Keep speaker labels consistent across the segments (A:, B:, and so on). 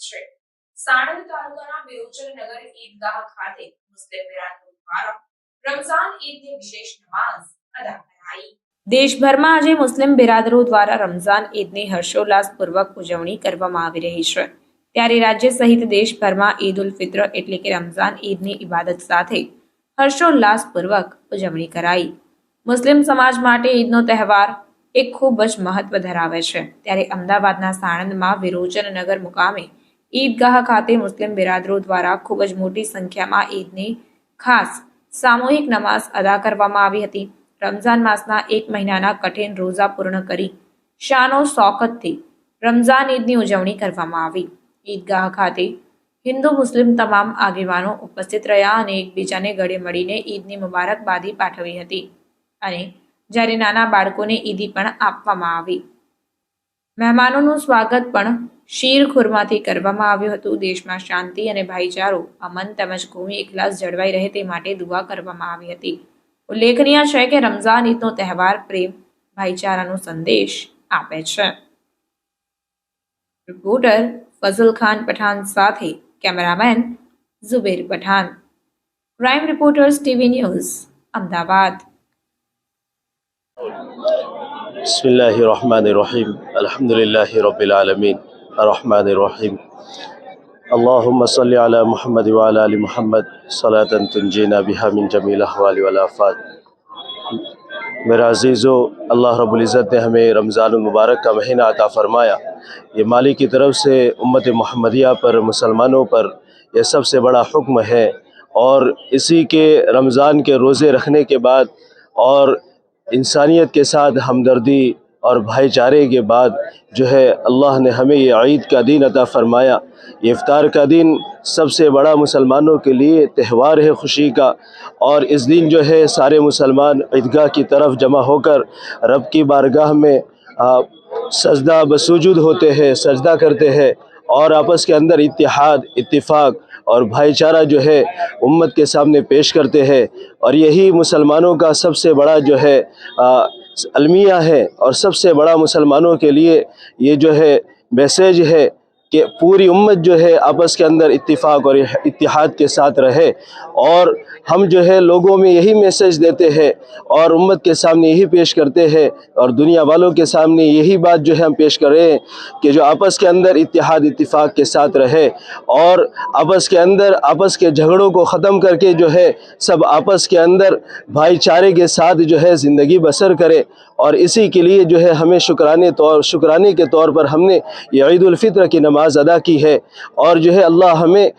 A: છે। સાણંદ તાલુકાના વિરોચનનગર ઈદગાહ ખાતે મુસ્લિમ બિરાદરો દ્વારા રમઝાન ઈદની વિશેષ નમાઝ અદા કરાઈ। દેશભરમાં આજે મુસ્લિમ બિરાદરો દ્વારા રમઝાન ઈદની હર્ષોલ્લાસપૂર્વક ઉજવણી કરવામાં આવી રહી છે। ત્યારે રાજ્ય સહિત દેશભરમાં ઈદ ઉલ ફિત્ર એટલે કે રમઝાન ઈદની ઇબાદત સાથે હર્ષોલ્લાસપૂર્વક ઉજવણી કરાઈ। મુસ્લિમ સમાજ માટે ઈદનો તહેવાર એક ખૂબ જ મહત્વ ધરાવે છે। ત્યારે અમદાવાદના સાણંદમાં વિરોચનનગર મુકામે ઈદગાહ ખાતે મુસ્લિમ બિરાદરો દ્વારા ખૂબ જ મોટી સંખ્યામાં ઈદની ખાસ સામૂહિક નમાઝ અદા કરવામાં આવી હતી। રમઝાન માસના 1 મહિનાના કઠિન રોઝા પૂર્ણ કરી શાનો શૌકતથી રમઝાન ઈદની ઉજવણી કરવામાં આવી। ઈદગાહ ખાતે હિન્દુ મુસ્લિમ તમામ આગેવાનો ઉપસ્થિત રહ્યા અને એકબીજાને ગળે મળીને ઈદની મુબારકબાદી પાઠવી હતી અને જ્યારે નાના બાળકોને ઈદી પણ આપવામાં આવી। મહેમાનોનું સ્વાગત પણ શીર ખુરમાથી કરવામાં આવ્યું હતું। દેશમાં શાંતિ અને ભાઈચારો, અમન તેમજ કોમી ઇખલાસ જળવાઈ રહે તે માટે દુઆ કરવામાં આવી હતી। ઉલ્લેખનીય છે કે રમઝાન ઈદનો તહેવાર પ્રેમ, ભાઈચારાનો સંદેશ આપે છે। રિપોર્ટર ફઝલ ખાન પઠાણ સાથે cameraman Zubair Pathan, crime reporters TV news, Ahmedabad.
B: बिस्मिल्लाहिर्रहमानिर्रहीम अल्हम्दुलिल्लाहि रब्बिल आलमीन अर्रहमानिर्रहीम अल्लाहुम्मा सल्लि अला मुहम्मद व अला आलि मुहम्मद सलातन तुंजीना बिहा मिन जमील अहवाल वल आफात। मेरा अजीज़ो, अल्लाह रब्बुल इज़्ज़त ने हमें रमज़ान मुबारक का महीना अता फरमाया। ये मालिक की तरफ से उम्मत मोहम्मदिया पर, मुसलमानों पर यह सबसे बड़ा हुक्म है और इसी के रमज़ान के रोज़े रखने के बाद और इंसानियत के साथ हमदर्दी और भाईचारे के बाद जो है अल्लाह ने हमें ये ईद का दिन अता फरमाया। ये इफ्तार का दिन सबसे बड़ा मुसलमानों के लिए त्यौहार है खुशी का, और इस दिन जो है सारे मुसलमान ईदगाह की तरफ जमा होकर रब की बारगाह में सजदा बसुजूद होते हैं, सजदा करते हैं और आपस के अंदर इत्तेहाद, इत्तिफाक और भाईचारा जो है उम्मत के सामने पेश करते हैं। और यही मुसलमानों का सबसे बड़ा जो है अलमिया है और सबसे बड़ा मुसलमानों के लिए ये जो है मैसेज है कि पूरी उम्मत जो है आपस के अंदर इत्तिफाक और इत्तिहाद के साथ रहे। और हम जो है लोगों में यही मैसेज देते हैं और उम्मत के सामने यही पेश करते हैं और दुनिया वालों के सामने यही बात जो है हम पेश कर रहे हैं कि जो आपस के अंदर इत्तिहाद इत्तिफाक के साथ रहे और आपस के अंदर आपस के झगड़ों को ख़त्म करके जो है सब आपस के अंदर भाईचारे के साथ जो है ज़िंदगी बसर करे। और इसी के लिए जो है हमें शुक्राने के तौर पर हमने ये ईद उल फित्र की नमाज अदा की है। और जो है अल्लाह हमें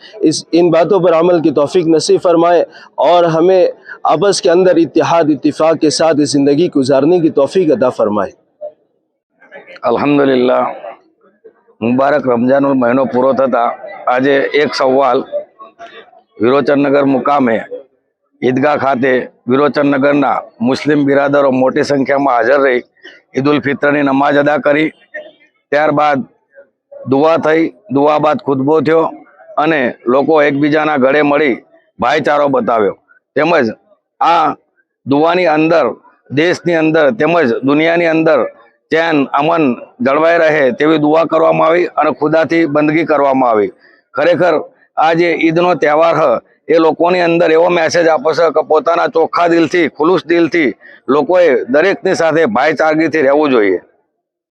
B: इन बातों पर अमल की तौफीक नसीब फरमाए और हमें आपस के अंदर इत्तिहाद इत्तिफाक के साथ ज़िंदगी गुजारने की तौफीक अदा फरमाए।
C: अल्हम्दुलिल्लाह, मुबारक रमजान महीनो पूरो थता आज एक सवाल विरोचननगर मुकामे ईदगाह खाते विरोचननगरना मुस्लिम बिरादरो मोटी संख्या में हाजर रही ईद उल फित्रनी नमाज अदा करी। त्यारबाद दुआ थई, दुआ बाद खुतबो थयो अने लोको एकबीजाना गळे मळी भाईचारो बताव्यो। तेमज आ दुआनी अंदर देशनी अंदर तेमज दुनियानी अंदर चैन अमन जळवाई रहे तेवी दुआ करवामां आवी अने खुदाथी बंदगी करवामां आवी। खरेखर आ जे ईदनो तहेवार ह ए लोकोनी अंदर एवो मैसेज आपे छे के पोताना चोख्खा दिलथी, खुलूस दिलथी लोकोए दरेकनी साथे भाईचारगीथी रहेवुं जोईए।